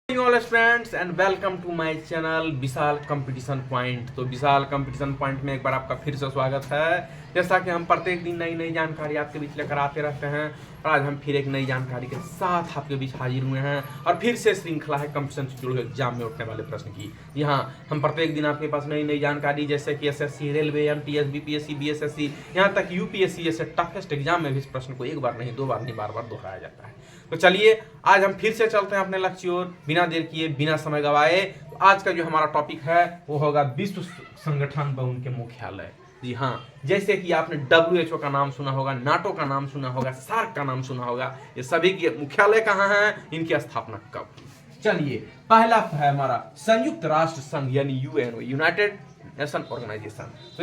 All friends and welcome to my channel Vishal competition point. तो Vishal competition point में एक बार आपका फिर से स्वागत है। जैसा कि हम प्रत्येक दिन नई नई जानकारी आपके बीच लेकर आते रहते हैं और आज हम फिर एक नई जानकारी के साथ आपके बीच हाजिर हुए हैं और फिर से श्रृंखला है कंपटीशन से जुड़े एग्जाम में उठने वाले प्रश्न की। जी हाँ, हम प्रत्येक दिन आपके पास नई नई जानकारी जैसे कि SSC, railway, MTS, BPSC, BSSC, यहाँ तक यूपीएससी जैसे टफेस्ट एग्जाम में भी इस प्रश्न को एक बार नहीं, दो बार नहीं, बार बार दोहराया जाता है। तो चलिए आज हम फिर से चलते हैं अपने लक्ष्य और बिना देर किए बिना समय गवाए। तो आज का जो हमारा टॉपिक है वो होगा विश्व संगठन व उनके मुख्यालय। जी हाँ, जैसे कि आपने WHO का नाम सुना होगा, नाटो का नाम सुना होगा, सार्क का नाम सुना होगा, ये सभी के मुख्यालय कहाँ हैं, इनकी स्थापना कब हुई। चलिए पहला है हमारा संयुक्त राष्ट्र संघ यानी यूएनओ, यूनाइटेड नेशन ऑर्गेनाइजेशन। तो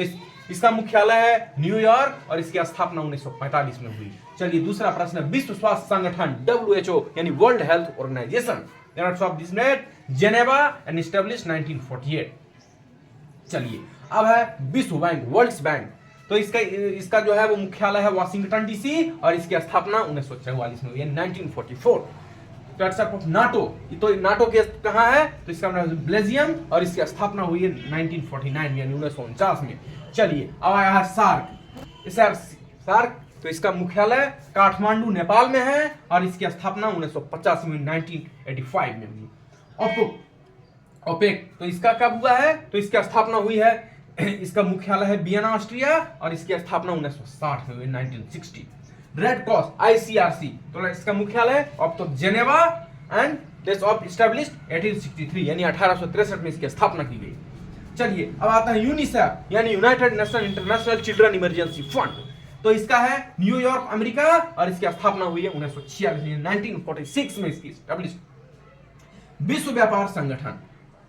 इसका मुख्यालय है न्यूयॉर्क और इसकी स्थापना 1945 में हुई। चलिए दूसरा प्रश्न है विश्व स्वास्थ्य संगठन WHO यानी world health organization, Geneva and established 1948। चलिए अब है विश्व बैंक, वर्ल्ड बैंक। तो इसका जो है वो मुख्यालय है वाशिंगटन डीसी और इसकी स्थापना 1944 में हुई है, 1944। नाटो, तो नाटो के कहाँ है, तो इसका नाम है बेल्जियम और इसकी स्थापना हुई है 1949 यानी 1949 में। चलिए अब आया है सार्क। तो इसका मुख्यालय काठमांडू नेपाल में है और इसकी स्थापना 1950 में 1985 में हुई। ओपेक, तो इसका कब हुआ है, तो इसकी स्थापना हुई है, इसका मुख्यालय है वियना ऑस्ट्रिया और इसकी स्थापना 1960 में हुई 1960। रेड क्रॉस ICRC, तो इसका मुख्यालय अब तो Geneva and date of established 1863 यानी 1863 में इसकी स्थापना की गई। चलिए अब आता है यूनिसेफ यानी United nation international children emergency fund. तो इसका है न्यूयॉर्क अमेरिका और इसकी स्थापना हुई है 1946 में इसकी एस्टैब्लिश्ड। विश्व व्यापार संगठन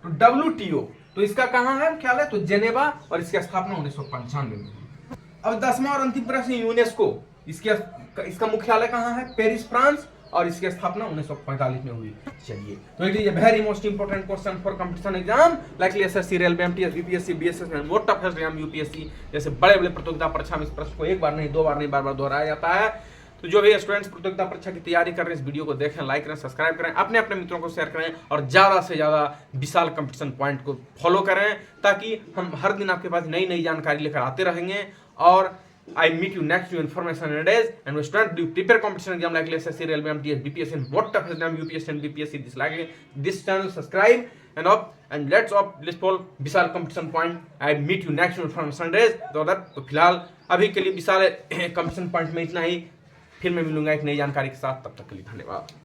तो WTO, तो इसका कहां है मुख्यालय, तो जेनेवा और इसकी स्थापना 1995 में हुई। अब 10वां और अंतिम प्रश्न यूनेस्को, इसका मुख्यालय कहां है, पेरिस फ्रांस और इसकी स्थापना 1945 में हुई। चलिए तो it is a very most important question for competition exam like SSC, railway, MTS, BPSC, BSS and most toughest exam UPSC जैसे बड़े बड़े प्रतियोगिता परीक्षा में इस प्रश्न को एक बार नहीं, दो बार नहीं, बार बार दोहराया जाता है। तो जो भी स्टूडेंट्स प्रतियोगिता परीक्षा की तैयारी कर रहे हैं इस वीडियो को देखें, लाइक करें, सब्सक्राइब करें, अपने अपने मित्रों को शेयर करें और ज्यादा से ज्यादा विशाल कंपटीशन पॉइंट को फॉलो करें ताकि हम हर दिन आपके पास नई नई जानकारी लेकर आते रहेंगे। और I meet you next new information and days and we start to prepare competition exam like SSC, Railway, MTS, BPS and what tough exam UPSC and BPSC. This channel subscribe and let's follow Vishal competition point. I meet you next new information and days. तो फिलहाल अभी के लिए विशाल competition point में इतना ही, फिर मैं मिलूंगा एक नई जानकारी के साथ, तब तक के लिए धन्यवाद।